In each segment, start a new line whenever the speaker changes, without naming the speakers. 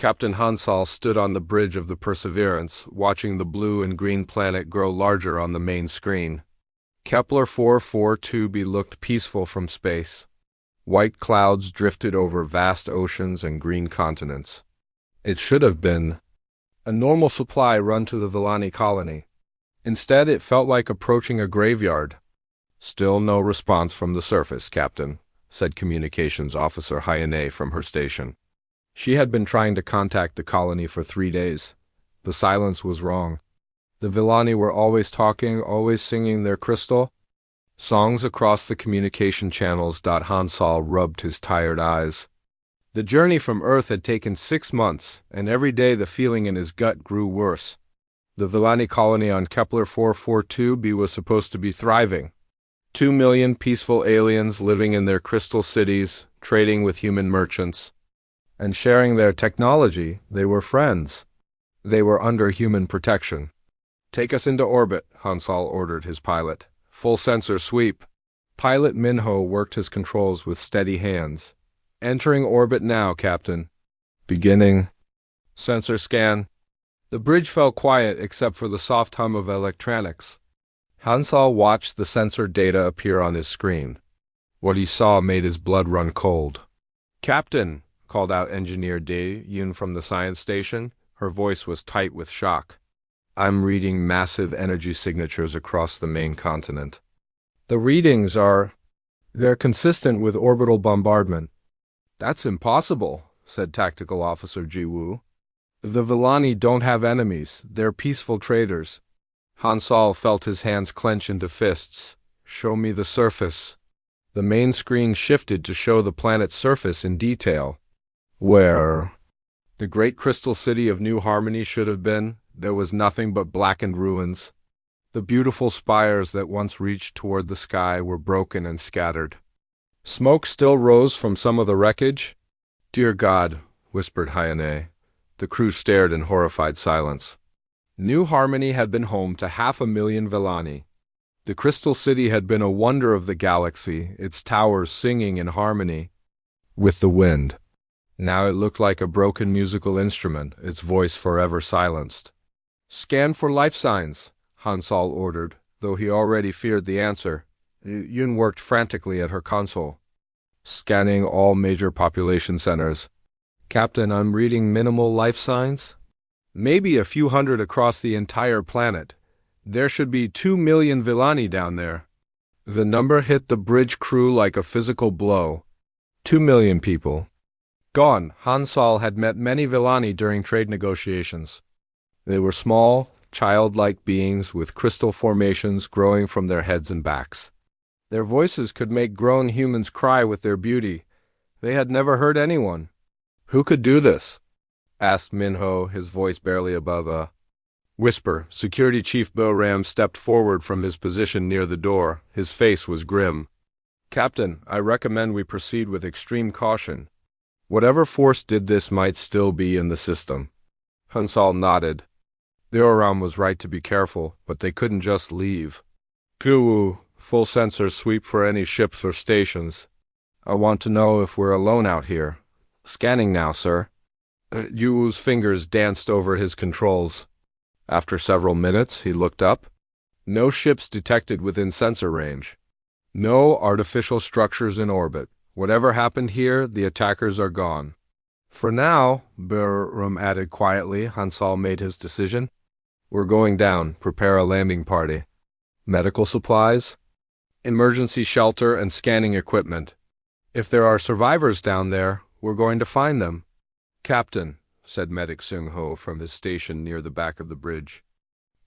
Captain Hansal stood on the bridge of the Perseverance, watching the blue and green planet grow larger on the main screen. Kepler 442b looked peaceful from space. White clouds drifted over vast oceans and green continents. It should have been a normal supply run to the Villani colony. Instead, it felt like approaching a graveyard. "Still no response from the surface, Captain," said Communications Officer Hyane from her station. She had been trying to contact the colony for 3 days. The silence was wrong. The Villani were always talking, always singing their crystal songs across the communication channels. Hansal rubbed his tired eyes. The journey from Earth had taken 6 months, and every day the feeling in his gut grew worse. The Villani colony on Kepler 442b was supposed to be thriving. 2 million peaceful aliens living in their crystal cities, trading with human merchants, and sharing their technology. They were friends. They were under human protection. "Take us into orbit," Hansal ordered his pilot. "Full sensor sweep." Pilot Minho worked his controls with steady hands. "Entering orbit now, Captain." "Beginning sensor scan." The bridge fell quiet except for the soft hum of electronics. Hansal watched the sensor data appear on his screen. What he saw made his blood run cold. "Captain," called out Engineer De Yun from the science station. Her voice was tight with shock. "I'm reading massive energy signatures across the main continent. The readings they're consistent with orbital bombardment." "That's impossible," said Tactical Officer Jiwoo. "The Villani don't have enemies. They're peaceful traders." Hansal felt his hands clench into fists. "Show me the surface." The main screen shifted to show the planet's surface in detail. Where the great crystal city of New Harmony should have been, there was nothing but blackened ruins. The beautiful spires that once reached toward the sky were broken and scattered. Smoke still rose from some of the wreckage. "Dear God," whispered Hyane. The crew stared in horrified silence. New Harmony had been home to 500,000 Villani. The crystal city had been a wonder of the galaxy, its towers singing in harmony with the wind. Now it looked like a broken musical instrument, its voice forever silenced. "Scan for life signs," Hansal ordered, though he already feared the answer. Yun worked frantically at her console. "Scanning all major population centers." "Captain, I'm reading minimal life signs. Maybe a few hundred across the entire planet. There should be 2 million Villani down there." The number hit the bridge crew like a physical blow. 2 million people gone. Hansal had met many Villani during trade negotiations. They were small, childlike beings with crystal formations growing from their heads and backs. Their voices could make grown humans cry with their beauty. They had never heard anyone. "Who could do this?" asked Minho, his voice barely above a whisper. Security Chief Bo Ram stepped forward from his position near the door. His face was grim. "Captain, I recommend we proceed with extreme caution. Whatever force did this might still be in the system." Hansal nodded. The Oram was right to be careful, but they couldn't just leave. "Kuwu, full sensor sweep for any ships or stations. I want to know if we're alone out here." "Scanning now, sir." Yuu's fingers danced over his controls. After several minutes, he looked up. No ships detected within sensor range. No artificial structures in orbit. Whatever happened here, the attackers are gone. "For now," Burrum added quietly. Hansal made his decision. "We're going down. Prepare a landing party. Medical supplies, emergency shelter, and scanning equipment. If there are survivors down there, we're going to find them." "Captain," said Medic Sung-ho from his station near the back of the bridge.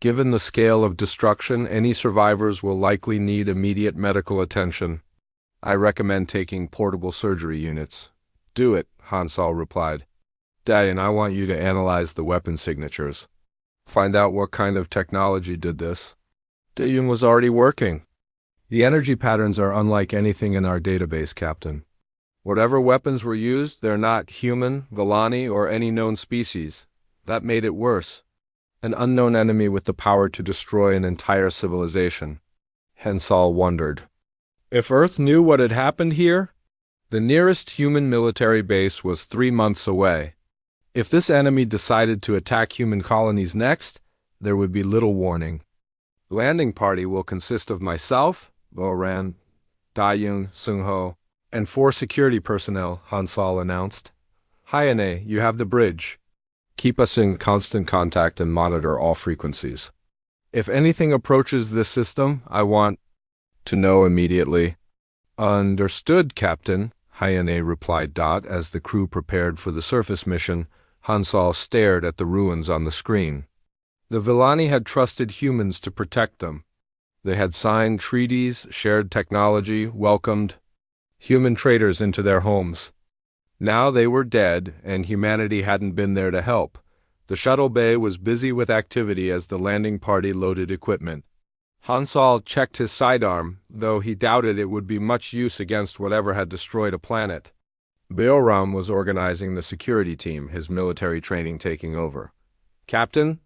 "Given the scale of destruction, any survivors will likely need immediate medical attention. I recommend taking portable surgery units." "Do it," Hansal replied. "Dayan, I want you to analyze the weapon signatures. Find out what kind of technology did this." Dayan was already working. "The energy patterns are unlike anything in our database, Captain. Whatever weapons were used, they're not human, Villani, or any known species. That made it worse. An unknown enemy with the power to destroy an entire civilization." Hansal wondered. If Earth knew what had happened here? The nearest human military base was 3 months away. If this enemy decided to attack human colonies next, there would be little warning. The landing party will consist of myself, Ran, Da-Yun, Sung-Ho, and 4 security personnel, Hansal announced. Hyane, you have the bridge. Keep us in constant contact and monitor all frequencies. If anything approaches this system, I want to know immediately. Understood, Captain, Hyane replied. As the crew prepared for the surface mission, Hansal stared at the ruins on the screen. The Villani had trusted humans to protect them. They had signed treaties, shared technology, welcomed human traders into their homes. Now they were dead, and humanity hadn't been there to help. The shuttle bay was busy with activity as the landing party loaded equipment. Hansal checked his sidearm, though he doubted it would be much use against whatever had destroyed a planet. Beoram was organizing the security team, his military training taking over. Captain,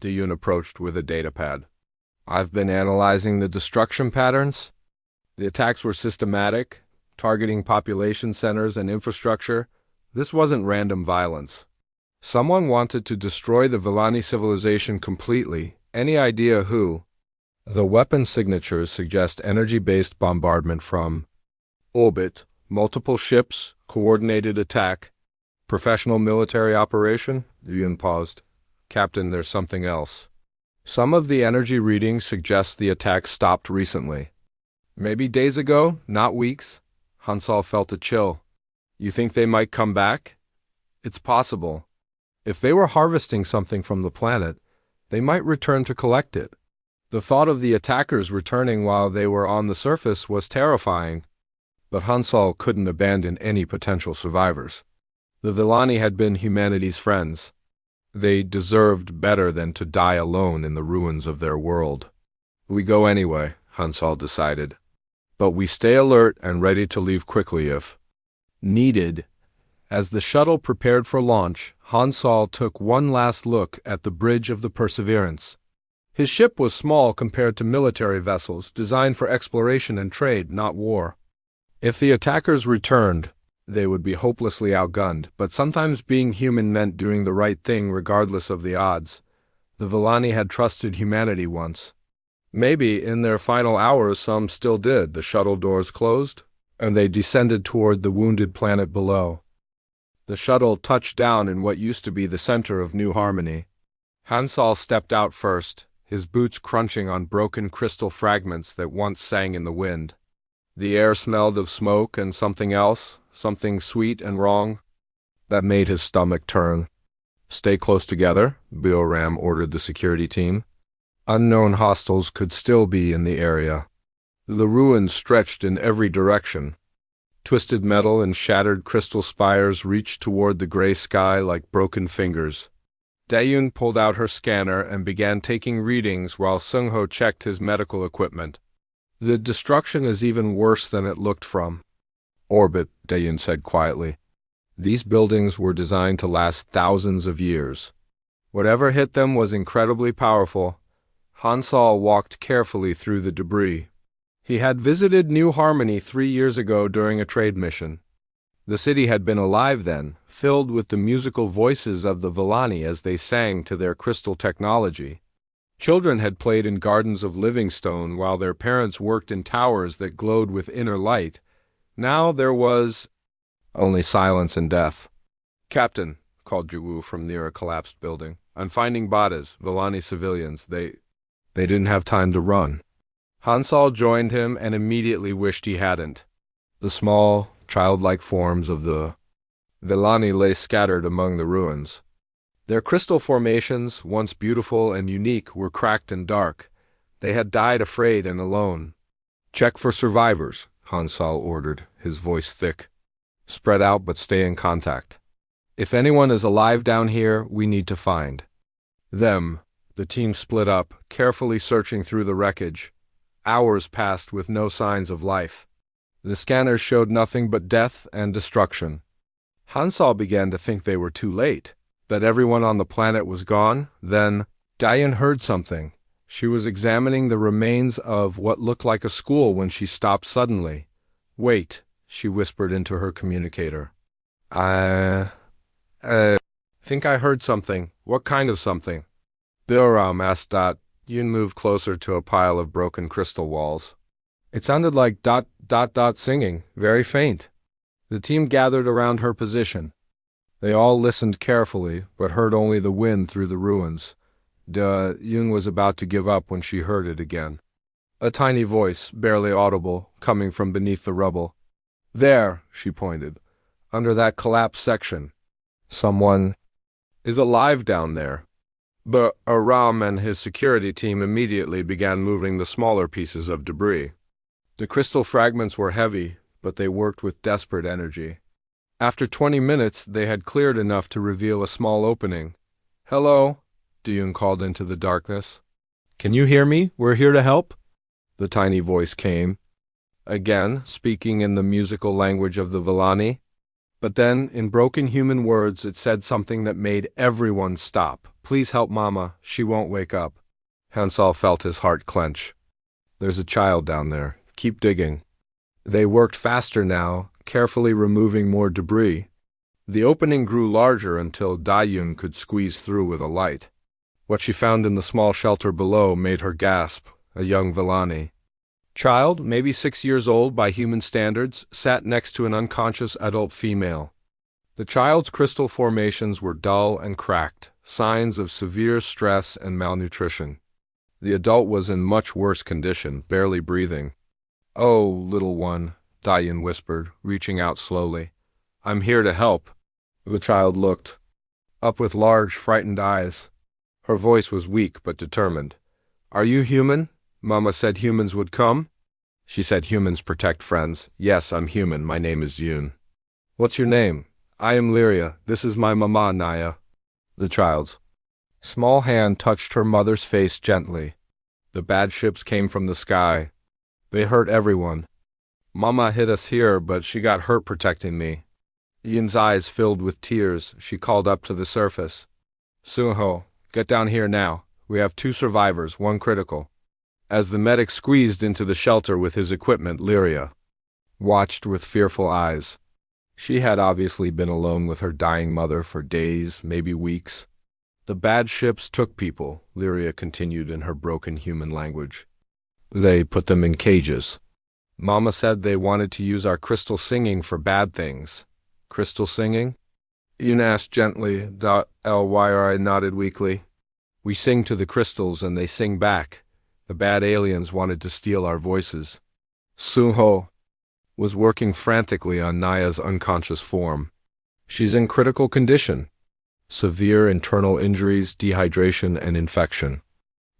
Dayun approached with a datapad. I've been analyzing the destruction patterns. The attacks were systematic, targeting population centers and infrastructure. This wasn't random violence. Someone wanted to destroy the Villani civilization completely. Any idea who? The weapon signatures suggest energy-based bombardment from orbit, multiple ships, coordinated attack, professional military operation. Yun paused. Captain, there's something else. Some of the energy readings suggest the attack stopped recently. Maybe days ago, not weeks. Hansal felt a chill. You think they might come back? It's possible. If they were harvesting something from the planet, they might return to collect it. The thought of the attackers returning while they were on the surface was terrifying, but Hansal couldn't abandon any potential survivors. The Villani had been humanity's friends. They deserved better than to die alone in the ruins of their world. We go anyway, Hansal decided. But we stay alert and ready to leave quickly if needed. As the shuttle prepared for launch, Hansal took one last look at the bridge of the Perseverance. His ship was small compared to military vessels, designed for exploration and trade, not war. If the attackers returned, they would be hopelessly outgunned, but sometimes being human meant doing the right thing regardless of the odds. The Villani had trusted humanity once. Maybe in their final hours some still did. The shuttle doors closed, and they descended toward the wounded planet below. The shuttle touched down in what used to be the center of New Harmony. Hansal stepped out first, his boots crunching on broken crystal fragments that once sang in the wind. The air smelled of smoke and something else, something sweet and wrong, that made his stomach turn. Stay close together, Beoram ordered the security team. Unknown hostiles could still be in the area. The ruins stretched in every direction. Twisted metal and shattered crystal spires reached toward the gray sky like broken fingers. Dayun pulled out her scanner and began taking readings while Sung-Ho checked his medical equipment. The destruction is even worse than it looked from orbit, Dayun said quietly. These buildings were designed to last thousands of years. Whatever hit them was incredibly powerful. Hansal walked carefully through the debris. He had visited New Harmony 3 years ago during a trade mission. The city had been alive then, filled with the musical voices of the Villani as they sang to their crystal technology. Children had played in gardens of living stone while their parents worked in towers that glowed with inner light. Now there was only silence and death. Captain, called Jiwoo from near a collapsed building, I'm finding Badas, Villani civilians. They didn't have time to run. Hansal joined him and immediately wished he hadn't. The small, childlike forms of the Villani lay scattered among the ruins. Their crystal formations, once beautiful and unique, were cracked and dark. They had died afraid and alone. Check for survivors, Hansal ordered, his voice thick. Spread out but stay in contact. If anyone is alive down here, we need to find them. The team split up, carefully searching through the wreckage. Hours passed with no signs of life. The scanners showed nothing but death and destruction. Hansal began to think they were too late, that everyone on the planet was gone. Then Diane heard something. She was examining the remains of what looked like a school when she stopped suddenly. Wait, she whispered into her communicator. Think I heard something. What kind of something? Bilram asked Dot. Yun moved closer to a pile of broken crystal walls. It sounded like ... singing, very faint. The team gathered around her position. They all listened carefully, but heard only the wind through the ruins. Yun was about to give up when she heard it again. A tiny voice, barely audible, coming from beneath the rubble. There, she pointed, under that collapsed section. Someone is alive down there. But Aram and his security team immediately began moving the smaller pieces of debris. The crystal fragments were heavy, but they worked with desperate energy. After 20 minutes, they had cleared enough to reveal a small opening. Hello, Diyun called into the darkness. Can you hear me? We're here to help. The tiny voice came, again speaking in the musical language of the Villani. But then, in broken human words, it said something that made everyone stop. Please help Mama, she won't wake up. Hansal felt his heart clench. There's a child down there. Keep digging. They worked faster now, carefully removing more debris. The opening grew larger until Dayun could squeeze through with a light. What she found in the small shelter below made her gasp, a young Villani. Child, maybe 6 years old by human standards, sat next to an unconscious adult female. The child's crystal formations were dull and cracked, signs of severe stress and malnutrition. The adult was in much worse condition, barely breathing. Oh, little one, Dayun whispered, reaching out slowly. I'm here to help. The child looked up with large, frightened eyes. Her voice was weak but determined. Are you human? Mama said humans would come? She said humans protect friends. Yes, I'm human. My name is Yun. What's your name? I am Lyria. This is my mama, Naya. The child's small hand touched her mother's face gently. The bad ships came from the sky. They hurt everyone. Mama hid us here, but she got hurt protecting me. Yun's eyes filled with tears. She called up to the surface. Sunho, get down here now. We have 2 survivors, 1 critical. As the medic squeezed into the shelter with his equipment, Lyria watched with fearful eyes. She had obviously been alone with her dying mother for days, maybe weeks. The bad ships took people, Lyria continued in her broken human language. They put them in cages. Mama said they wanted to use our crystal singing for bad things. Crystal singing? Yun asked gently. Lyria nodded weakly. We sing to the crystals and they sing back. The bad aliens wanted to steal our voices. Sunho was working frantically on Naya's unconscious form. She's in critical condition. Severe internal injuries, dehydration, and infection.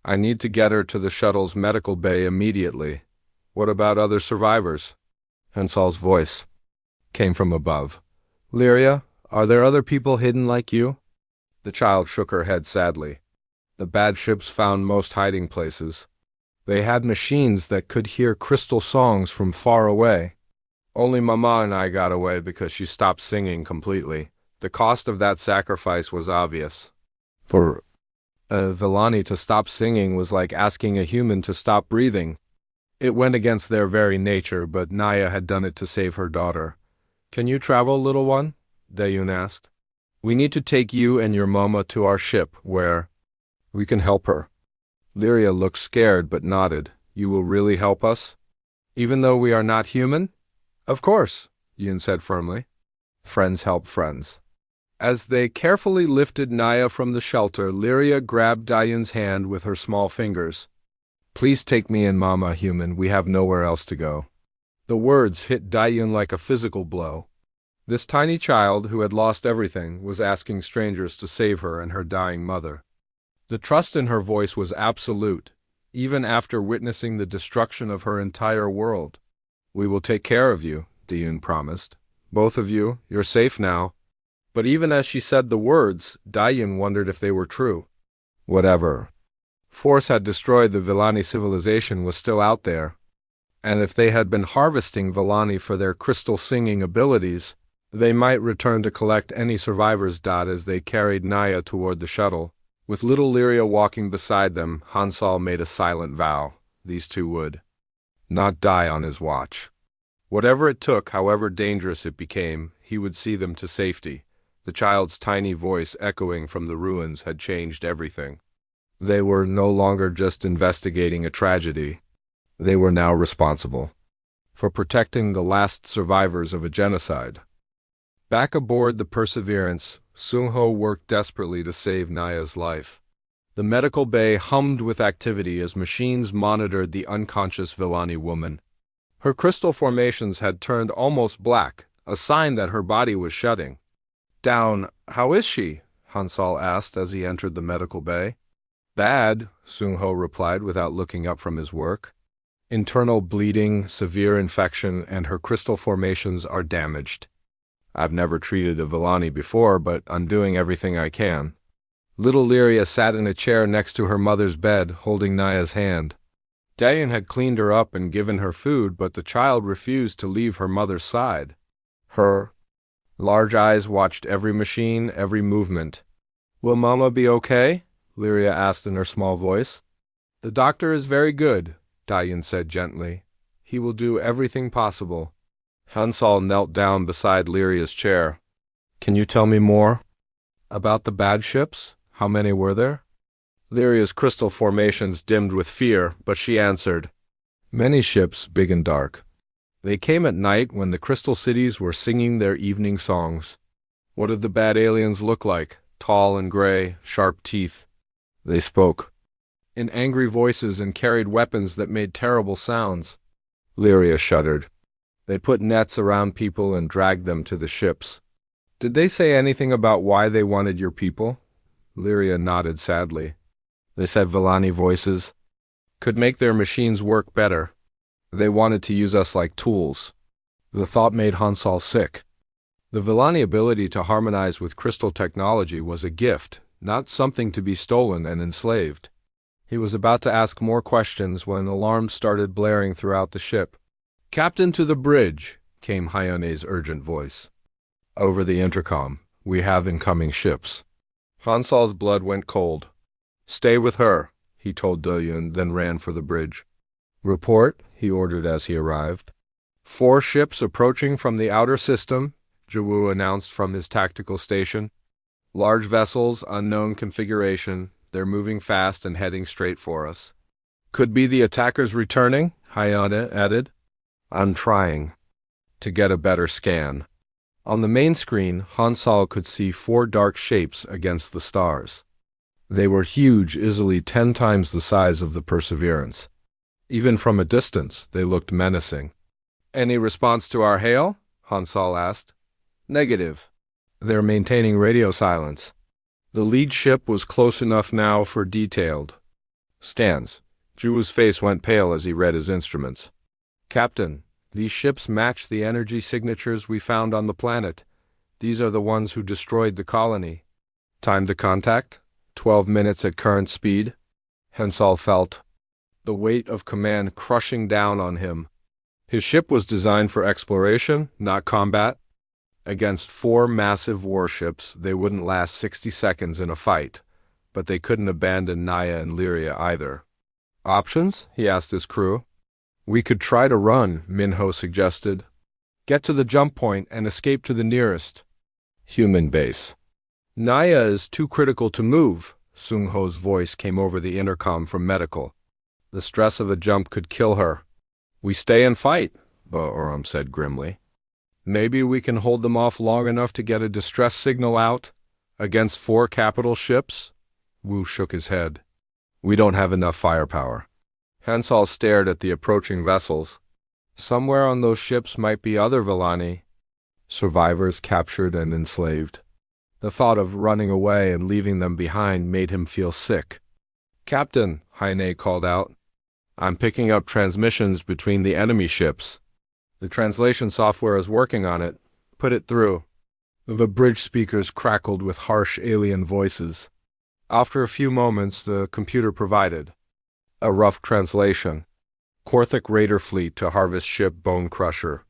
I need to get her to the shuttle's medical bay immediately. What about other survivors? Hansal's voice came from above. Lyria, are there other people hidden like you? The child shook her head sadly. The bad ships found most hiding places. They had machines that could hear crystal songs from far away. Only Mama and I got away because she stopped singing completely. The cost of that sacrifice was obvious. For a Villani to stop singing was like asking a human to stop breathing. It went against their very nature, but Naya had done it to save her daughter. Can you travel, little one? Dayun asked. We need to take you and your mama to our ship, where we can help her. Lyria looked scared but nodded. You will really help us? Even though we are not human? Of course, Yun said firmly. Friends help friends. As they carefully lifted Naya from the shelter, Lyria grabbed Dayun's hand with her small fingers. Please take me and Mama, human. We have nowhere else to go. The words hit Dayun like a physical blow. This tiny child, who had lost everything, was asking strangers to save her and her dying mother. The trust in her voice was absolute, even after witnessing the destruction of her entire world. We will take care of you, Dayun promised. Both of you, you're safe now. But even as she said the words, Dayun wondered if they were true. Whatever force had destroyed the Villani civilization was still out there. And if they had been harvesting Villani for their crystal singing abilities, they might return to collect any survivors. As they carried Naya toward the shuttle, with little Lyria walking beside them, Hansal made a silent vow. These 2 would not die on his watch. Whatever it took, however dangerous it became, he would see them to safety. The child's tiny voice echoing from the ruins had changed everything. They were no longer just investigating a tragedy. They were now responsible for protecting the last survivors of a genocide. Back aboard the Perseverance, Sung-ho worked desperately to save Naya's life. The medical bay hummed with activity as machines monitored the unconscious Villani woman. Her crystal formations had turned almost black, a sign that her body was shutting down. "How is she?" Hansal asked as he entered the medical bay. "Bad," Sung-ho replied without looking up from his work. "Internal bleeding, severe infection, and her crystal formations are damaged. I've never treated a Villani before, but I'm doing everything I can." Little Lyria sat in a chair next to her mother's bed, holding Naya's hand. Dayan had cleaned her up and given her food, but the child refused to leave her mother's side. Her large eyes watched every machine, every movement. "Will Mama be okay?" Lyria asked in her small voice. "The doctor is very good," Dayan said gently. "He will do everything possible." Hansal knelt down beside Lyria's chair. "Can you tell me more about the bad ships? How many were there?" Lyria's crystal formations dimmed with fear, but she answered, "Many ships, big and dark. They came at night when the crystal cities were singing their evening songs." "What did the bad aliens look like? Tall and gray, sharp teeth." They spoke in angry voices and carried weapons that made terrible sounds. Lyria shuddered. "They put nets around people and dragged them to the ships." "Did they say anything about why they wanted your people?" Lyria nodded sadly. "They said Villani voices could make their machines work better. They wanted to use us like tools." The thought made Hansal sick. The Villani ability to harmonize with crystal technology was a gift, not something to be stolen and enslaved. He was about to ask more questions when alarms started blaring throughout the ship. "Captain, to the bridge," came Hayone's urgent voice. Over the intercom, "We have incoming ships." Hansal's blood went cold. "Stay with her," he told Doyun, then ran for the bridge. "Report," he ordered as he arrived. "4 ships approaching from the outer system," Jiwoo announced from his tactical station. "Large vessels, unknown configuration. They're moving fast and heading straight for us." "Could be the attackers returning," Hayane added. "I'm trying to get a better scan." On the main screen, Hansal could see 4 dark shapes against the stars. They were huge, easily 10 times the size of the Perseverance. Even from a distance, they looked menacing. "Any response to our hail?" Hansal asked. "Negative. They're maintaining radio silence." The lead ship was close enough now for detailed scans. Jiwoo's face went pale as he read his instruments. "Captain, these ships match the energy signatures we found on the planet. These are the ones who destroyed the colony." "Time to contact? 12 minutes at current speed." Hansal felt the weight of command crushing down on him. His ship was designed for exploration, not combat. Against 4 massive warships, they wouldn't last 60 seconds in a fight, but they couldn't abandon Naya and Lyria either. "Options?" he asked his crew. "We could try to run," Minho suggested. "Get to the jump point and escape to the nearest human base." "Naya is too critical to move," Sung-ho's voice came over the intercom from medical. "The stress of a jump could kill her." "We stay and fight," Ba-Oram said grimly. "Maybe we can hold them off long enough to get a distress signal out against 4 capital ships?" Wu shook his head. "We don't have enough firepower." Hansal stared at the approaching vessels. Somewhere on those ships might be other Villani, survivors captured and enslaved. The thought of running away and leaving them behind made him feel sick. "Captain," Haine called out, "I'm picking up transmissions between the enemy ships. The translation software is working on it. Put it through." The bridge speakers crackled with harsh alien voices. After a few moments, the computer provided a rough translation. "Korthik Raider Fleet to harvest ship Bone Crusher.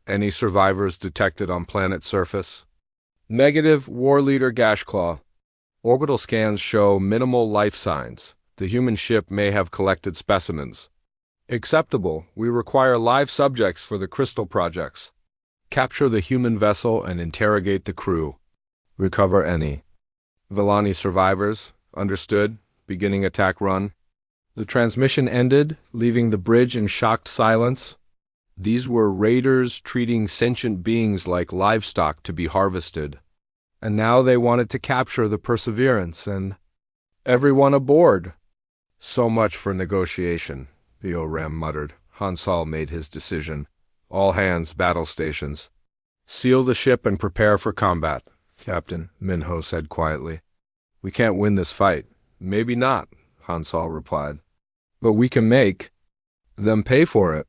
Any survivors detected on planet surface?" "Negative, War Leader Gashclaw. Orbital scans show minimal life signs. The human ship may have collected specimens." "Acceptable. We require live subjects for the crystal projects. Capture the human vessel and interrogate the crew." Recover any. Villani survivors. Understood. Beginning attack run. The transmission ended, leaving the bridge in shocked silence. These were raiders treating sentient beings like livestock to be harvested. And now they wanted to capture the Perseverance and everyone aboard. So much for negotiation, Bioram muttered. Hansal made his decision. All hands, battle stations. Seal the ship and prepare for combat, Captain, Minho said quietly. We can't win this fight. Maybe not, Hansal replied. But we can make them pay for it.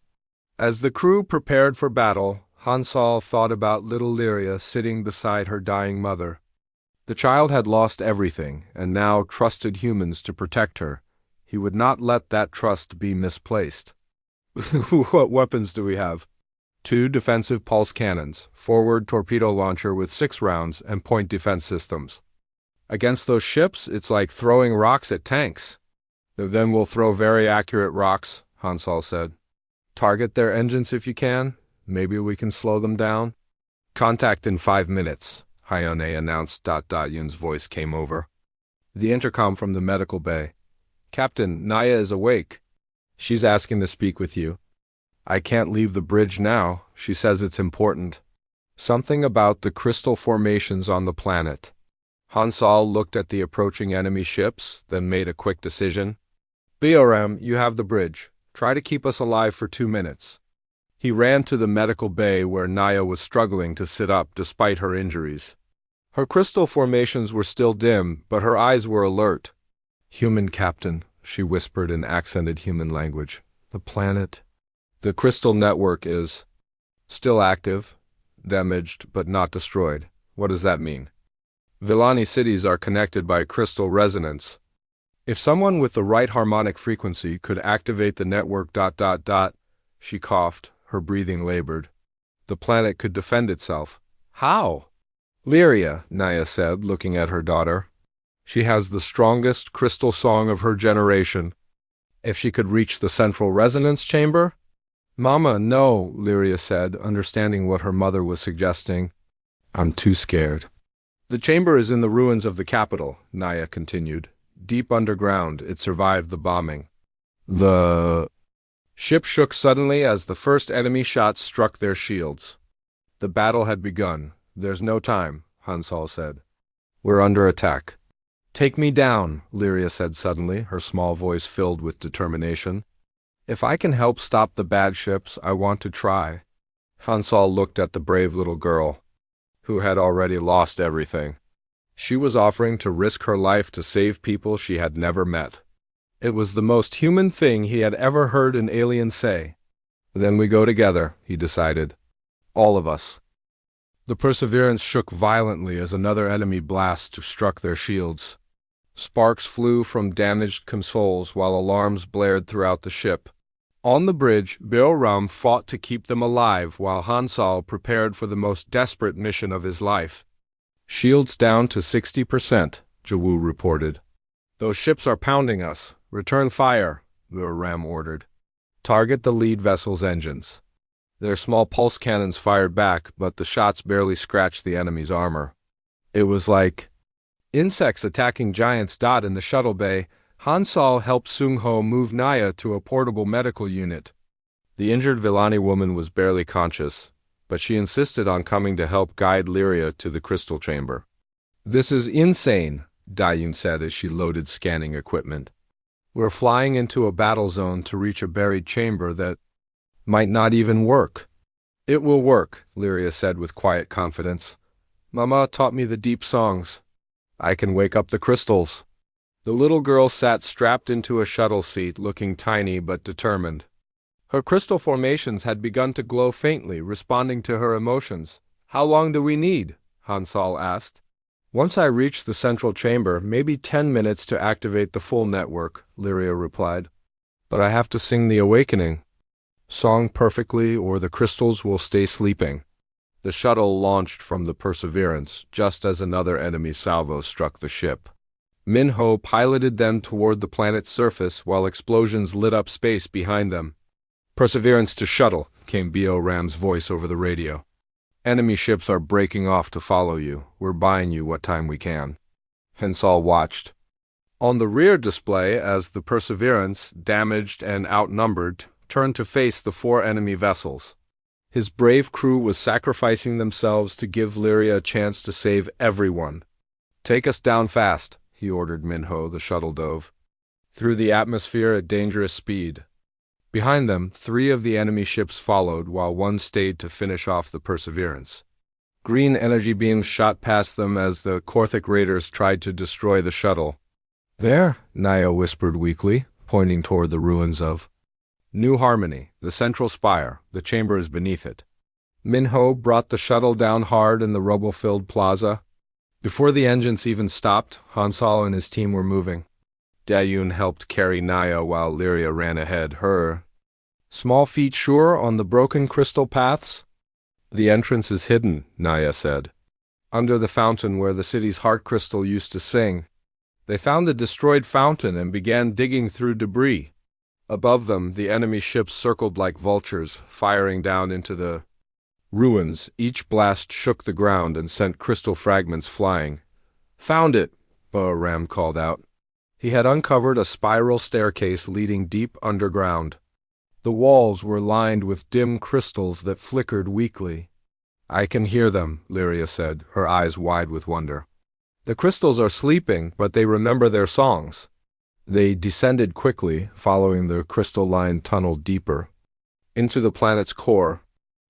As the crew prepared for battle, Hansal thought about little Lyria sitting beside her dying mother. The child had lost everything, and now trusted humans to protect her. He would not let that trust be misplaced. What weapons do we have? 2 defensive pulse cannons, forward torpedo launcher with 6 rounds, and point defense systems. Against those ships, it's like throwing rocks at tanks. Then we'll throw very accurate rocks, Hansal said. Target their engines if you can. Maybe we can slow them down. Contact in 5 minutes, Hyone announced. Yun's voice came over the intercom from the medical bay. Captain, Naya is awake. She's asking to speak with you. I can't leave the bridge now. She says it's important. Something about the crystal formations on the planet. Hansal looked at the approaching enemy ships, then made a quick decision. Bioram, you have the bridge. Try to keep us alive for 2 minutes. He ran to the medical bay where Naya was struggling to sit up despite her injuries. Her crystal formations were still dim, but her eyes were alert. Human captain, she whispered in accented human language. The planet. The crystal network is still active, damaged but not destroyed. What does that mean? Villani cities are connected by crystal resonance. If someone with the right harmonic frequency could activate the network... She coughed, her breathing labored. The planet could defend itself. How? Lyria, Naya said, looking at her daughter. She has the strongest crystal song of her generation. If she could reach the central resonance chamber? Mama, no, Lyria said, understanding what her mother was suggesting. I'm too scared. The chamber is in the ruins of the capital, Naya continued. Deep underground, it survived the bombing. The ship shook suddenly as the first enemy shots struck their shields. The battle had begun. There's no time, Hansal said. We're under attack. Take me down, Lyria said suddenly, her small voice filled with determination. If I can help stop the bad ships, I want to try. Hansal looked at the brave little girl, who had already lost everything. She was offering to risk her life to save people she had never met. It was the most human thing he had ever heard an alien say. Then we go together, he decided. All of us. The Perseverance shook violently as another enemy blast struck their shields. Sparks flew from damaged consoles while alarms blared throughout the ship. On the bridge, Bioram fought to keep them alive while Hansal prepared for the most desperate mission of his life. Shields down to 60%, Jawu reported. Those ships are pounding us. Return fire, Bioram ordered. Target the lead vessel's engines. Their small pulse cannons fired back, but the shots barely scratched the enemy's armor. It was like insects attacking giants. In the shuttle bay, Hansal helped Sung-ho move Naya to a portable medical unit. The injured Villani woman was barely conscious, but she insisted on coming to help guide Lyria to the crystal chamber. This is insane, Dayun said as she loaded scanning equipment. We're flying into a battle zone to reach a buried chamber that might not even work. It will work, Lyria said with quiet confidence. Mama taught me the deep songs. I can wake up the crystals. The little girl sat strapped into a shuttle seat, looking tiny but determined. Her crystal formations had begun to glow faintly, responding to her emotions. How long do we need? Hansal asked. Once I reach the central chamber, maybe 10 minutes to activate the full network, Lyria replied. But I have to sing the awakening. Song perfectly or the crystals will stay sleeping. The shuttle launched from the Perseverance just as another enemy salvo struck the ship. Minho piloted them toward the planet's surface while explosions lit up space behind them. Perseverance to shuttle, came Bioram's voice over the radio. Enemy ships are breaking off to follow you. We're buying you what time we can. Hansal watched. On the rear display, as the Perseverance, damaged and outnumbered, turned to face the 4 enemy vessels. His brave crew was sacrificing themselves to give Lyria a chance to save everyone. "Take us down fast," he ordered Minho. The shuttle dove through the atmosphere at dangerous speed. Behind them, 3 of the enemy ships followed, while one stayed to finish off the Perseverance. Green energy beams shot past them as the Korthic raiders tried to destroy the shuttle. "There," Naya whispered weakly, pointing toward the ruins of New Harmony, the central spire. The chamber is beneath it. Minho brought the shuttle down hard in the rubble-filled plaza. Before the engines even stopped, Hansal and his team were moving. Dayun helped carry Naya while Lyria ran ahead, her small feet sure on the broken crystal paths. "The entrance is hidden," Naya said, "under the fountain where the city's heart crystal used to sing." They found the destroyed fountain and began digging through debris. Above them, the enemy ships circled like vultures, firing down into the ruins. Each blast shook the ground and sent crystal fragments flying. "Found it," Bahram called out. He had uncovered a spiral staircase leading deep underground. The walls were lined with dim crystals that flickered weakly. "I can hear them," Lyria said, her eyes wide with wonder. "The crystals are sleeping, but they remember their songs." They descended quickly, following the crystal-lined tunnel deeper into the planet's core.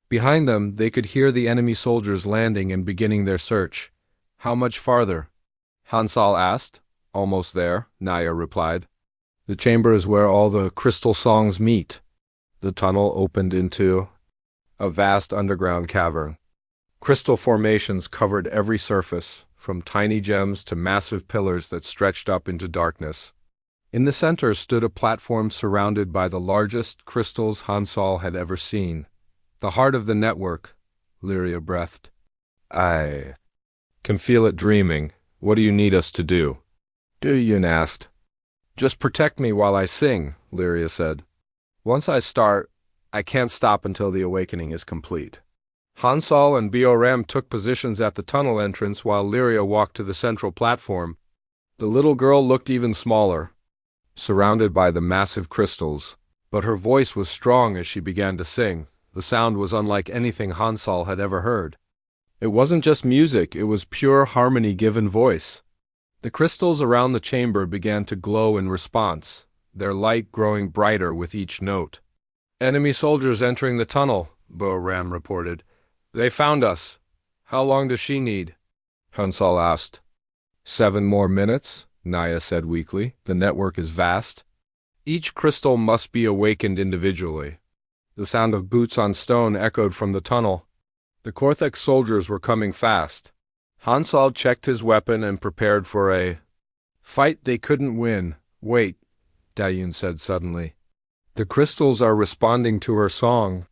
Behind them, they could hear the enemy soldiers landing and beginning their search. "How much farther?" Hansal asked. "Almost there," Naya replied. "The chamber is where all the crystal songs meet." The tunnel opened into a vast underground cavern. Crystal formations covered every surface, from tiny gems to massive pillars that stretched up into darkness. In the center stood a platform surrounded by the largest crystals Hansal had ever seen. "The heart of the network," Lyria breathed. "I can feel it dreaming. What do you need us to do?" Dayun asked. "Just protect me while I sing," Lyria said. "Once I start, I can't stop until the awakening is complete." Hansal and Bahram took positions at the tunnel entrance while Lyria walked to the central platform. The little girl looked even smaller, surrounded by the massive crystals, but her voice was strong as she began to sing. The sound was unlike anything Hansal had ever heard. It wasn't just music, it was pure harmony given voice. The crystals around the chamber began to glow in response, their light growing brighter with each note. "Enemy soldiers entering the tunnel," Bahram reported. "They found us." "How long does she need?" Hansal asked. 7 more minutes, Naya said weakly. "The network is vast. Each crystal must be awakened individually." The sound of boots on stone echoed from the tunnel. The Korthic soldiers were coming fast. Hansal checked his weapon and prepared for a fight they couldn't win. "Wait," Dayun said suddenly. "The crystals are responding to her song.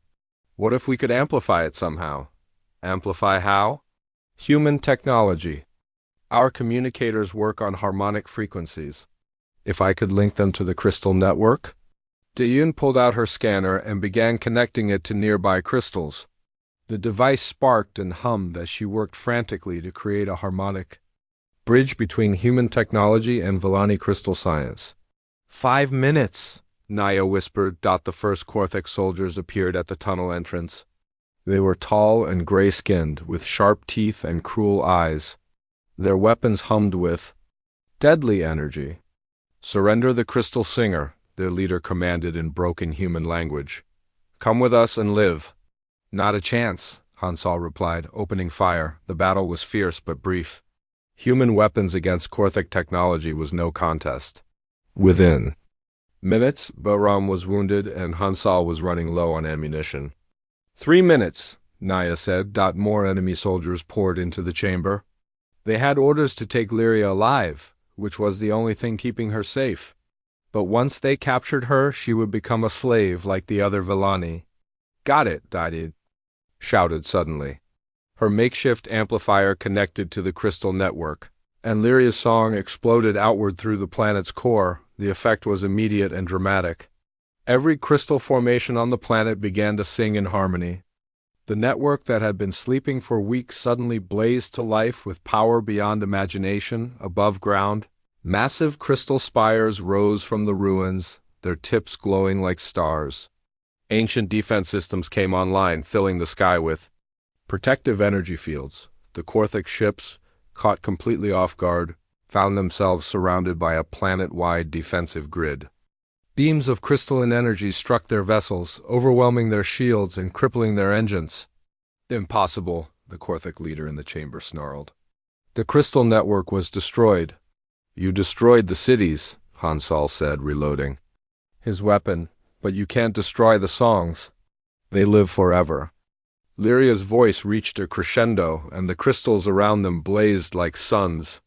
What if we could amplify it somehow?" "Amplify how?" "Human technology. Our communicators work on harmonic frequencies. If I could link them to the crystal network?" Dayun pulled out her scanner and began connecting it to nearby crystals. The device sparked and hummed as she worked frantically to create a harmonic bridge between human technology and Villani crystal science. 5 minutes, Naya whispered. The first Korthic soldiers appeared at the tunnel entrance. They were tall and gray-skinned, with sharp teeth and cruel eyes. Their weapons hummed with deadly energy. "Surrender the crystal singer," their leader commanded in broken human language. "Come with us and live." "Not a chance," Hansal replied, opening fire. The battle was fierce but brief. Human weapons against Korthic technology was no contest. Within minutes, Bahram was wounded and Hansal was running low on ammunition. 3 minutes, Naya said. More enemy soldiers poured into the chamber. They had orders to take Lyria alive, which was the only thing keeping her safe. But once they captured her, she would become a slave like the other Villani. "Got it," Dayun shouted suddenly. Her makeshift amplifier connected to the crystal network, and Lyria's song exploded outward through the planet's core. The effect was immediate and dramatic. Every crystal formation on the planet began to sing in harmony. The network that had been sleeping for weeks suddenly blazed to life with power beyond imagination. Above ground, massive crystal spires rose from the ruins, their tips glowing like stars. Ancient defense systems came online, filling the sky with protective energy fields. The Korthic ships, caught completely off guard, found themselves surrounded by a planet-wide defensive grid. Beams of crystalline energy struck their vessels, overwhelming their shields and crippling their engines. "Impossible," the Korthic leader in the chamber snarled. "The crystal network was destroyed." "You destroyed the cities," Hansal said, reloading his weapon, "but you can't destroy the songs. They live forever." Lyria's voice reached a crescendo, and the crystals around them blazed like suns.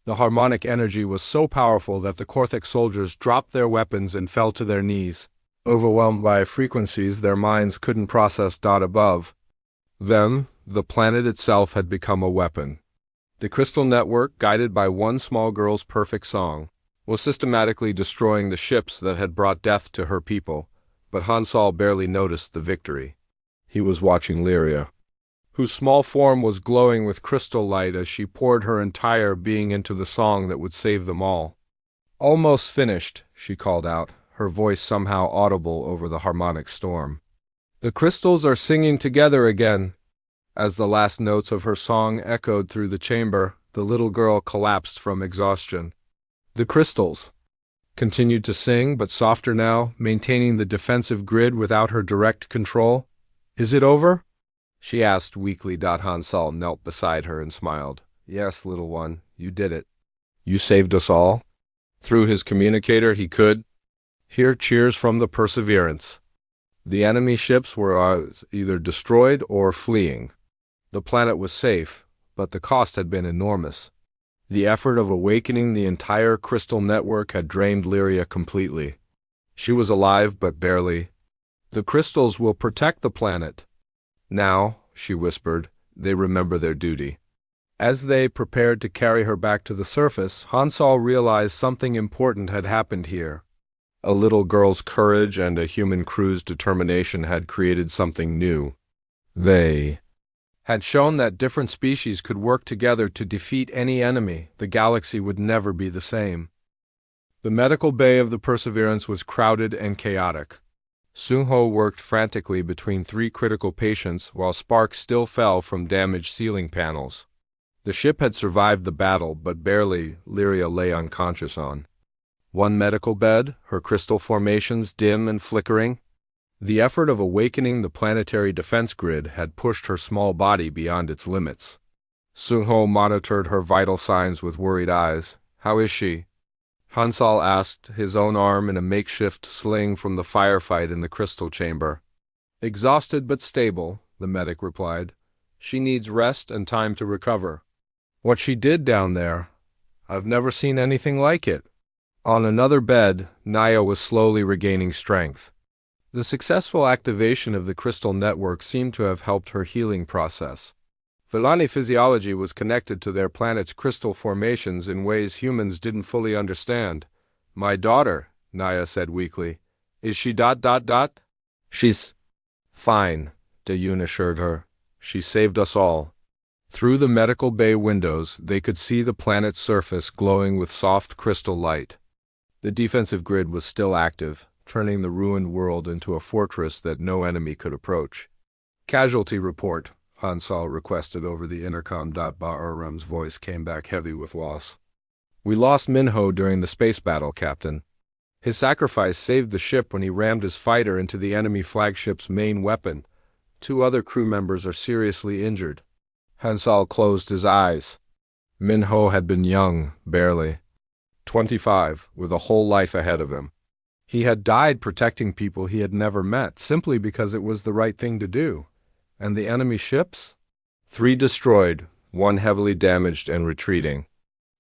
The harmonic energy was so powerful that the Korthic soldiers dropped their weapons and fell to their knees, overwhelmed by frequencies their minds couldn't process. Above them, the planet itself had become a weapon. The crystal network, guided by one small girl's perfect song, was systematically destroying the ships that had brought death to her people, but Hansal barely noticed the victory. He was watching Lyria, whose small form was glowing with crystal light as she poured her entire being into the song that would save them all. "Almost finished," she called out, her voice somehow audible over the harmonic storm. "The crystals are singing together again." As the last notes of her song echoed through the chamber, the little girl collapsed from exhaustion. The crystals continued to sing, but softer now, maintaining the defensive grid without her direct control. "Is it over?" she asked weakly. Hansal knelt beside her and smiled. "Yes, little one, you did it. You saved us all." Through his communicator he could hear cheers from the Perseverance. The enemy ships were either destroyed or fleeing. The planet was safe, but the cost had been enormous. The effort of awakening the entire crystal network had drained Lyria completely. She was alive, but barely. "The crystals will protect the planet. Now," she whispered, "they remember their duty." As they prepared to carry her back to the surface, Hansal realized something important had happened here. A little girl's courage and a human crew's determination had created something new. They had shown that different species could work together to defeat any enemy. The galaxy would never be the same. The medical bay of the Perseverance was crowded and chaotic. Sunho worked frantically between 3 critical patients while sparks still fell from damaged ceiling panels. The ship had survived the battle, but barely. Lyria lay unconscious on one medical bed, her crystal formations dim and flickering. The effort of awakening the planetary defense grid had pushed her small body beyond its limits. Sunho monitored her vital signs with worried eyes. "How is she?" Hansal asked, his own arm in a makeshift sling from the firefight in the crystal chamber. "Exhausted but stable," the medic replied. "She needs rest and time to recover." "What she did down there, I've never seen anything like it." On another bed, Naya was slowly regaining strength. The successful activation of the crystal network seemed to have helped her healing process. Villani physiology was connected to their planet's crystal formations in ways humans didn't fully understand. "My daughter," Naya said weakly. "Is she ... She's fine," Dayun assured her. "She saved us all." Through the medical bay windows, they could see the planet's surface glowing with soft crystal light. The defensive grid was still active, turning the ruined world into a fortress that no enemy could approach. "Casualty report," Hansal requested over the intercom. Ba'aram's voice came back heavy with loss. "We lost Minho during the space battle, Captain. His sacrifice saved the ship when he rammed his fighter into the enemy flagship's main weapon. 2 other crew members are seriously injured." Hansal closed his eyes. Minho had been young, barely 25, with a whole life ahead of him. He had died protecting people he had never met, simply because it was the right thing to do. And the enemy ships? 3 destroyed, 1 heavily damaged and retreating.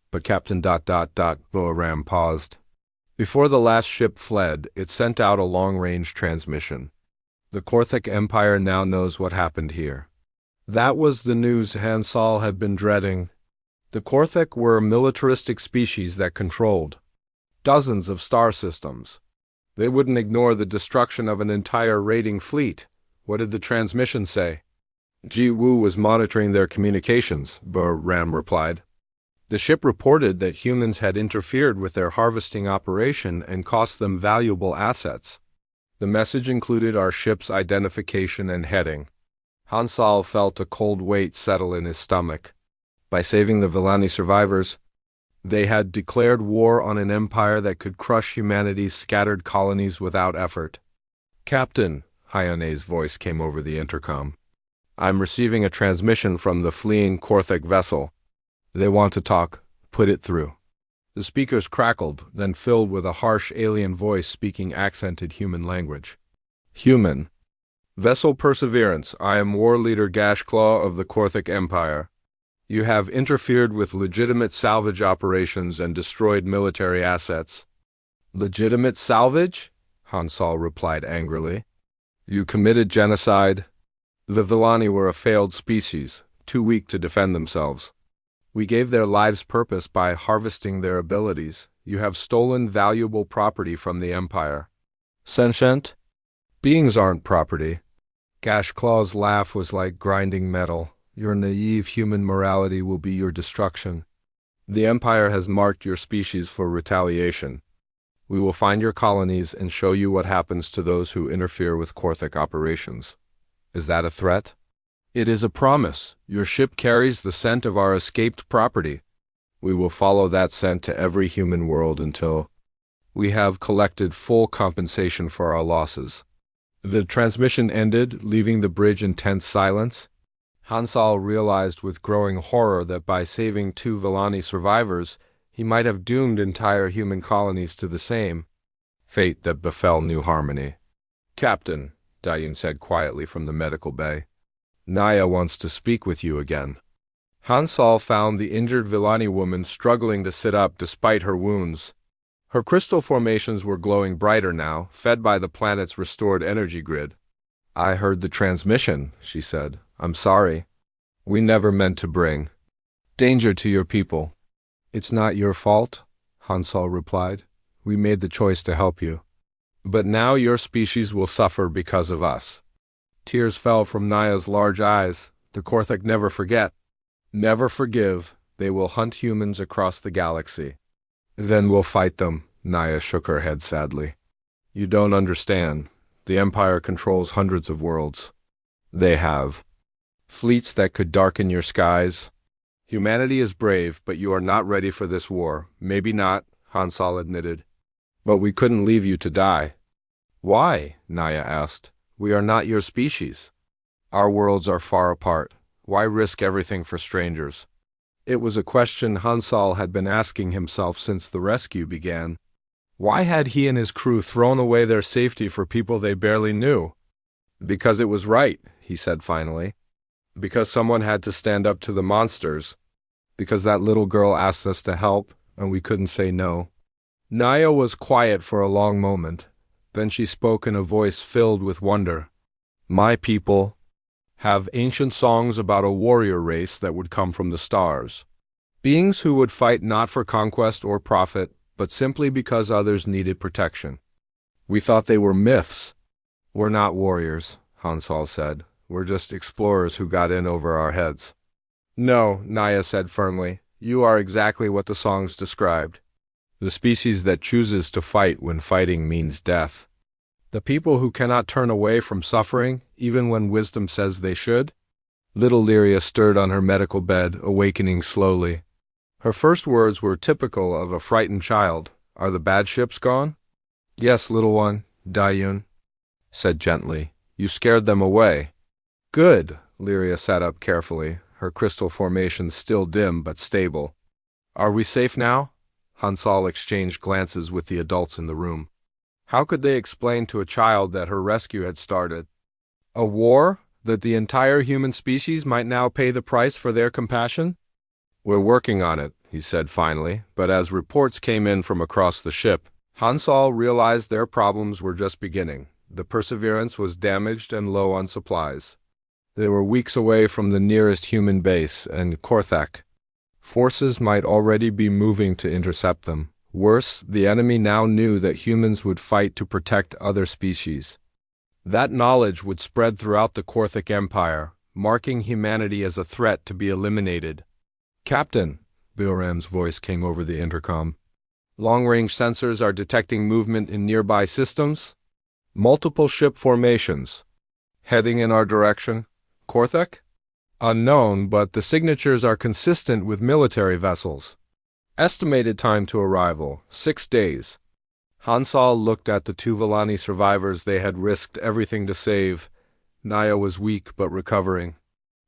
But Captain ... Ba'aram paused. Before the last ship fled, it sent out a long-range transmission. "The Korthic Empire now knows what happened here." That was the news Hansal had been dreading. The Korthic were a militaristic species that controlled dozens of star systems. They wouldn't ignore the destruction of an entire raiding fleet. What did the transmission say? Ji Wu was monitoring their communications, Ram replied. The ship reported that humans had interfered with their harvesting operation and cost them valuable assets. The message included our ship's identification and heading. Hansal felt a cold weight settle in his stomach. By saving the Villani survivors, they had declared war on an empire that could crush humanity's scattered colonies without effort. Captain, Hyone's voice came over the intercom. I'm receiving a transmission from the fleeing Korthik vessel. They want to talk. Put it through. The speakers crackled, then filled with a harsh alien voice speaking accented human language. Human. Vessel Perseverance, I am War Leader Gashclaw of the Korthik Empire. You have interfered with legitimate salvage operations and destroyed military assets. Legitimate salvage? Hansal replied angrily. You committed genocide. The Villani were a failed species, too weak to defend themselves. We gave their lives purpose by harvesting their abilities. You have stolen valuable property from the Empire. Sentient? Beings aren't property. Gashclaw's laugh was like grinding metal. Your naive human morality will be your destruction. The Empire has marked your species for retaliation. We will find your colonies and show you what happens to those who interfere with Korthik operations. Is that a threat? It is a promise. Your ship carries the scent of our escaped property. We will follow that scent to every human world until we have collected full compensation for our losses. The transmission ended, leaving the bridge in tense silence. Hansal realized with growing horror that by saving 2 Villani survivors, he might have doomed entire human colonies to the same fate that befell New Harmony. Captain, Dayun said quietly from the medical bay, Naya wants to speak with you again. Hansal found the injured Villani woman struggling to sit up despite her wounds. Her crystal formations were glowing brighter now, fed by the planet's restored energy grid. I heard the transmission, she said. I'm sorry. We never meant to bring danger to your people. It's not your fault, Hansal replied. We made the choice to help you. But now your species will suffer because of us. Tears fell from Naya's large eyes. The Korthik never forget. Never forgive. They will hunt humans across the galaxy. Then we'll fight them, Naya shook her head sadly. You don't understand. The Empire controls hundreds of worlds. They have fleets that could darken your skies. Humanity is brave, but you are not ready for this war. Maybe not, Hansal admitted. But we couldn't leave you to die. Why? Naya asked. We are not your species. Our worlds are far apart. Why risk everything for strangers? It was a question Hansal had been asking himself since the rescue began. Why had he and his crew thrown away their safety for people they barely knew? Because it was right, he said finally. Because someone had to stand up to the monsters. Because that little girl asked us to help, and we couldn't say no. Naya was quiet for a long moment. Then she spoke in a voice filled with wonder. My people have ancient songs about a warrior race that would come from the stars. Beings who would fight not for conquest or profit, but simply because others needed protection. We thought they were myths. We're not warriors, Hansal said. We're just explorers who got in over our heads. No, Naya said firmly. You are exactly what the songs described. The species that chooses to fight when fighting means death. The people who cannot turn away from suffering, even when wisdom says they should. Little Lyria stirred on her medical bed, awakening slowly. Her first words were typical of a frightened child. Are the bad ships gone? Yes, little one, Dayun said gently. You scared them away. Good. Lyria sat up carefully, her crystal formations still dim but stable. Are we safe now? Hansal exchanged glances with the adults in the room. How could they explain to a child that her rescue had started? A war? That the entire human species might now pay the price for their compassion? We're working on it, he said finally, but as reports came in from across the ship, Hansal realized their problems were just beginning. The Perseverance was damaged and low on supplies. They were weeks away from the nearest human base, and Korthak forces might already be moving to intercept them. Worse, the enemy now knew that humans would fight to protect other species. That knowledge would spread throughout the Korthik Empire, marking humanity as a threat to be eliminated. "Captain," Bioram's voice came over the intercom. "Long-range sensors are detecting movement in nearby systems. Multiple ship formations. Heading in our direction. Korthek? Unknown, but the signatures are consistent with military vessels. Estimated time to arrival, 6 days." Hansal looked at the two Villani survivors they had risked everything to save. Naya was weak but recovering.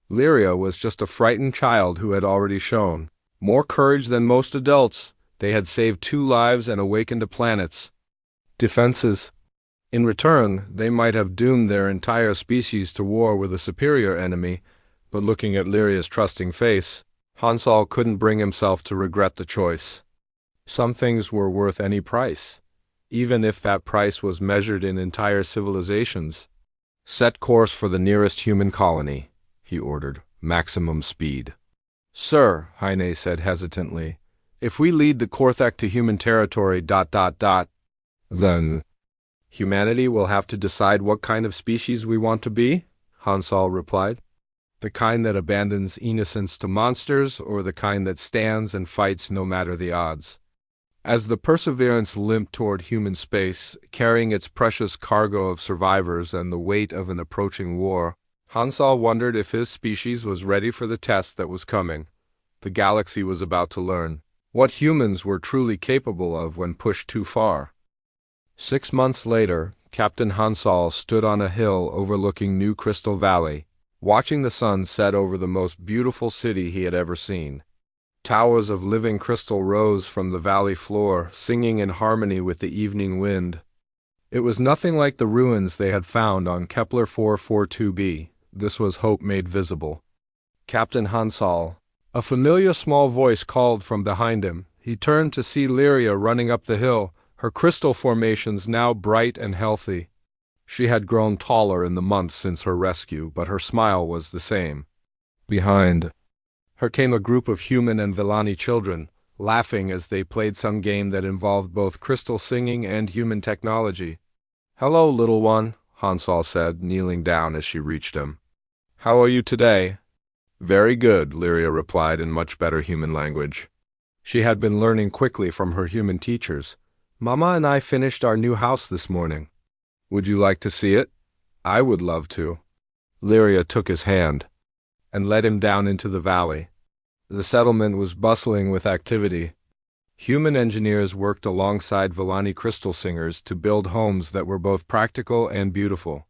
Lyria was just a frightened child who had already shown more courage than most adults. They had saved 2 lives and awakened a planet's defenses. In return, they might have doomed their entire species to war with a superior enemy, but looking at Lyria's trusting face, Hansal couldn't bring himself to regret the choice. Some things were worth any price, even if that price was measured in entire civilizations. "Set course for the nearest human colony," he ordered. "Maximum speed." "Sir," Heine said hesitantly, "if we lead the Korthek to human territory, then humanity will have to decide what kind of species we want to be," Hansal replied. "The kind that abandons innocence to monsters, or the kind that stands and fights no matter the odds?" As the Perseverance limped toward human space, carrying its precious cargo of survivors and the weight of an approaching war, Hansal wondered if his species was ready for the test that was coming. The galaxy was about to learn what humans were truly capable of when pushed too far. 6 months later, Captain Hansal stood on a hill overlooking New Crystal Valley, watching the sun set over the most beautiful city he had ever seen. Towers of living crystal rose from the valley floor, singing in harmony with the evening wind. It was nothing like the ruins they had found on Kepler 442b. This was hope made visible. "Captain Hansal." A familiar small voice called from behind him. He turned to see Lyria running up the hill, her crystal formations now bright and healthy. She had grown taller in the months since her rescue, but her smile was the same. Behind her came a group of human and Villani children, laughing as they played some game that involved both crystal singing and human technology. "Hello, little one," Hansal said, kneeling down as she reached him. "How are you today?" "Very good," Lyria replied in much better human language. She had been learning quickly from her human teachers. "Mama and I finished our new house this morning. Would you like to see it?" "I would love to." Lyria took his hand and led him down into the valley. The settlement was bustling with activity. Human engineers worked alongside Villani crystal singers to build homes that were both practical and beautiful.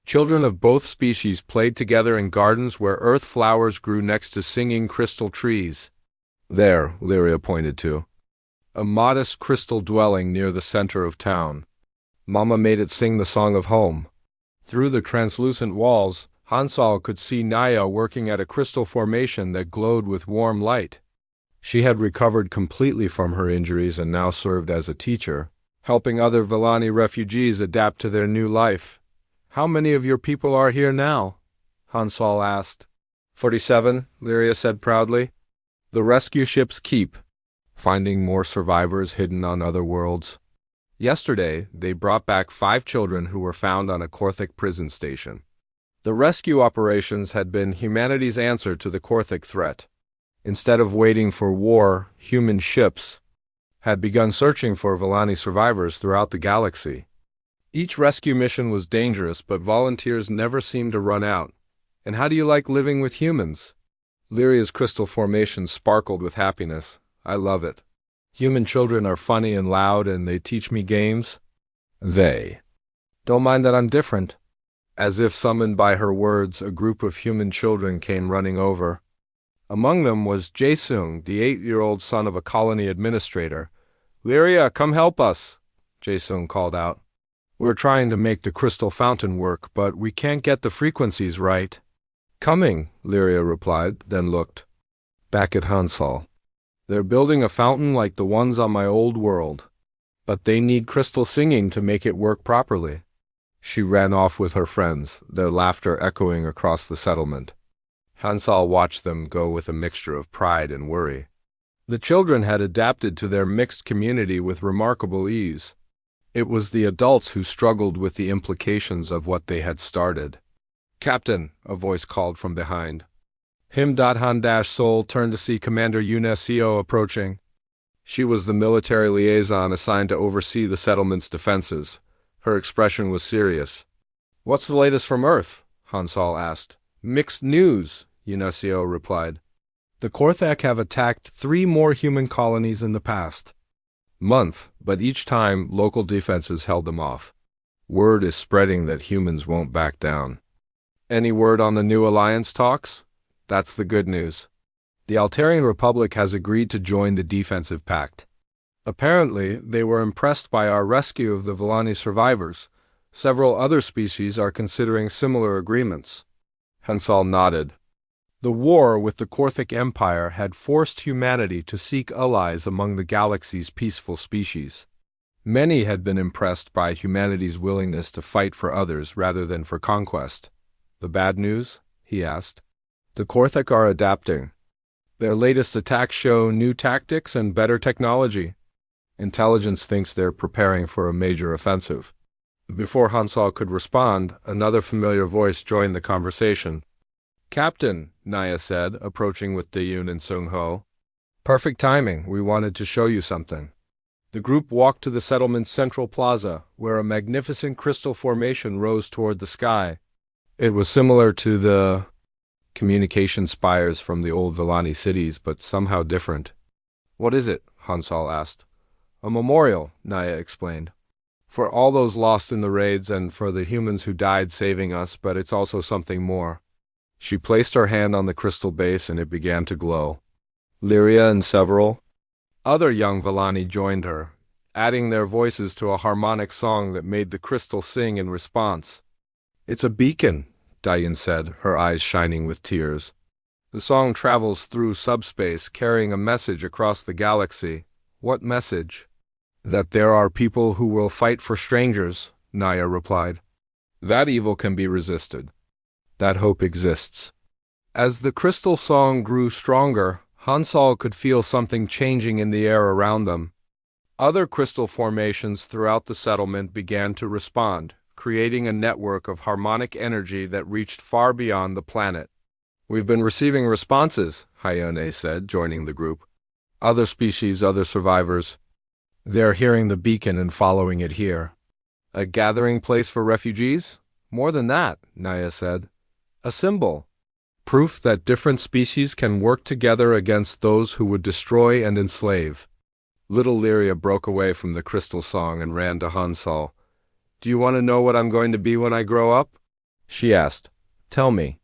Children of both species played together in gardens where earth flowers grew next to singing crystal trees. "There," Lyria pointed to a modest crystal dwelling near the center of town. Mama made it sing the song of home. Through the translucent walls, Hansal could see Naya working at a crystal formation that glowed with warm light. She had recovered completely from her injuries and now served as a teacher, helping other Villani refugees adapt to their new life. "How many of your people are here now?" Hansal asked. 47, Lyria said proudly. "The rescue ships keep finding more survivors hidden on other worlds. Yesterday, they brought back 5 children who were found on a Korthik prison station. The rescue operations had been humanity's answer to the Korthik threat. Instead of waiting for war, human ships had begun searching for Villani survivors throughout the galaxy. Each rescue mission was dangerous, but volunteers never seemed to run out. "And how do you like living with humans?" Lyria's crystal formation sparkled with happiness. "I love it. Human children are funny and loud, and they teach me games. They don't mind that I'm different." As if summoned by her words, a group of human children came running over. Among them was Jaesung, the 8-year-old son of a colony administrator. "Lyria, come help us," Jaesung called out. "We're trying to make the crystal fountain work, but we can't get the frequencies right." "Coming," Lyria replied, then looked back at Hansal. "They're building a fountain like the ones on my old world, but they need crystal singing to make it work properly." She ran off with her friends, their laughter echoing across the settlement. Hansal watched them go with a mixture of pride and worry. The children had adapted to their mixed community with remarkable ease. It was the adults who struggled with the implications of what they had started. Captain, a voice called from behind. Him.Han-Sol turned to see Commander Yunesio approaching. She was the military liaison assigned to oversee the settlement's defenses. Her expression was serious. "What's the latest from Earth?" Hansal asked. "Mixed news," Yunesio replied. "The Korthak have attacked 3 more human colonies in the past month, but each time local defenses held them off. Word is spreading that humans won't back down." "Any word on the new alliance talks?" "That's the good news. The Altarian Republic has agreed to join the defensive pact. Apparently, they were impressed by our rescue of the Villani survivors. Several other species are considering similar agreements." Hansal nodded. The war with the Korthak Empire had forced humanity to seek allies among the galaxy's peaceful species. Many had been impressed by humanity's willingness to fight for others rather than for conquest. "The bad news?" he asked. "The Korthak are adapting. Their latest attacks show new tactics and better technology. Intelligence thinks they're preparing for a major offensive." Before Hansal could respond, another familiar voice joined the conversation. "Captain," Naya said, approaching with Dayun and Sung-Ho. "Perfect timing. We wanted to show you something." The group walked to the settlement's central plaza, where a magnificent crystal formation rose toward the sky. It was similar to the communication spires from the old Villani cities, but somehow different. "What is it?" Hansal asked. "A memorial," Naya explained. "For all those lost in the raids and for the humans who died saving us, but it's also something more." She placed her hand on the crystal base and it began to glow. Lyria and several other young Villani joined her, adding their voices to a harmonic song that made the crystal sing in response. "It's a beacon," Dayan said, her eyes shining with tears. "The song travels through subspace, carrying a message across the galaxy." "What message?" "That there are people who will fight for strangers," Naya replied. "That evil can be resisted. That hope exists." As the crystal song grew stronger, Hansal could feel something changing in the air around them. Other crystal formations throughout the settlement began to respond, creating a network of harmonic energy that reached far beyond the planet. "We've been receiving responses," Hayone said, joining the group. "Other species, other survivors. They're hearing the beacon and following it here." "A gathering place for refugees?" "More than that," Naya said. "A symbol. Proof that different species can work together against those who would destroy and enslave." Little Lyria broke away from the crystal song and ran to Hansal. "Do you want to know what I'm going to be when I grow up?" she asked. "Tell me."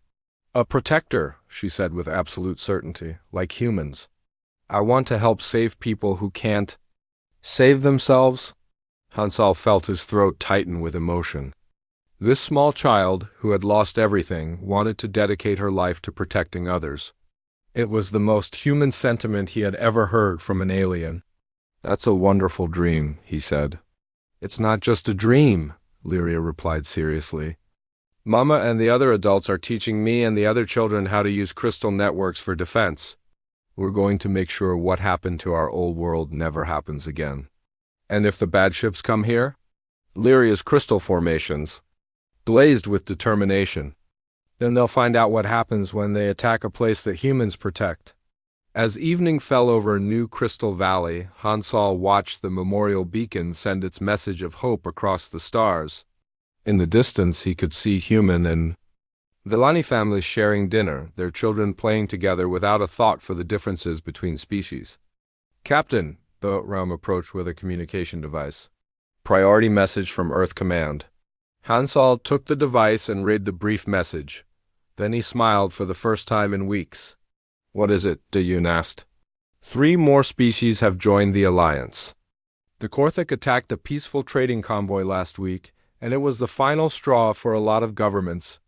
"A protector," she said with absolute certainty, "like humans. I want to help save people who can't save themselves." Hansal felt his throat tighten with emotion. This small child, who had lost everything, wanted to dedicate her life to protecting others. It was the most human sentiment he had ever heard from an alien. "That's a wonderful dream," he said. "It's not just a dream," Lyria replied seriously. "Mama and the other adults are teaching me and the other children how to use crystal networks for defense. We're going to make sure what happened to our old world never happens again." "And if the bad ships come here?" Lyria's crystal formations blazed with determination. "Then they'll find out what happens when they attack a place that humans protect." As evening fell over New Crystal Valley, Hansal watched the memorial beacon send its message of hope across the stars. In the distance, he could see human and Villani families sharing dinner, their children playing together without a thought for the differences between species. "Captain," Boatram approached with a communication device. "Priority message from Earth Command." Hansal took the device and read the brief message. Then he smiled for the first time in weeks. "What is it?" Dayun asked. 3 more species have joined the alliance. The Korthak attacked a peaceful trading convoy last week, and it was the final straw for a lot of governments.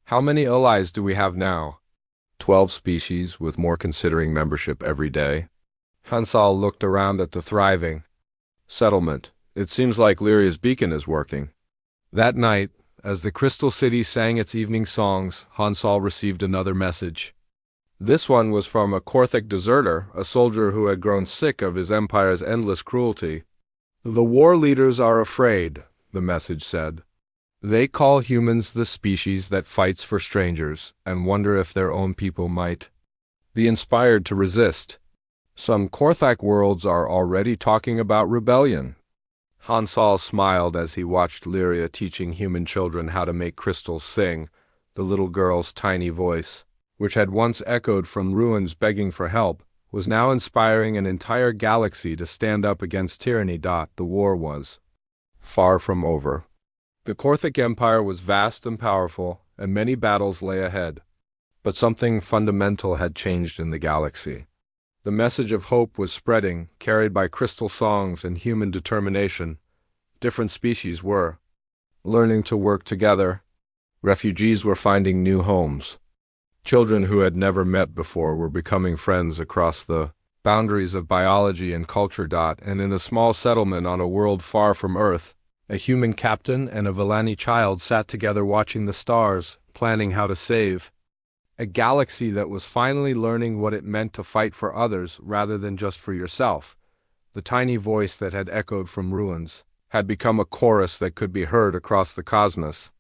How many allies do we have now? 12 species, with more considering membership every day. Hansal looked around at the thriving settlement. It seems like Lyria's beacon is working. That night, as the Crystal City sang its evening songs, Hansal received another message. This one was from a Korthak deserter, a soldier who had grown sick of his empire's endless cruelty. "The war leaders are afraid," the message said. They call humans the species that fights for strangers and wonder if their own people might be inspired to resist. Some Korthak worlds are already talking about rebellion. Hansal smiled as he watched Lyria teaching human children how to make crystals sing. The little girl's tiny voice, which had once echoed from ruins begging for help, was now inspiring an entire galaxy to stand up against tyranny. The war was far from over. The Korthak Empire was vast and powerful, and many battles lay ahead. But something fundamental had changed in the galaxy. The message of hope was spreading, carried by crystal songs and human determination. Different species were learning to work together. Refugees were finding new homes. Children who had never met before were becoming friends across the boundaries of biology and culture. And in a small settlement on a world far from Earth, a human captain and a Villani child sat together watching the stars, planning how to save a galaxy that was finally learning what it meant to fight for others rather than just for yourself. The tiny voice that had echoed from ruins had become a chorus that could be heard across the cosmos,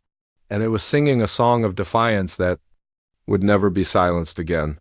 and it was singing a song of defiance that would never be silenced again.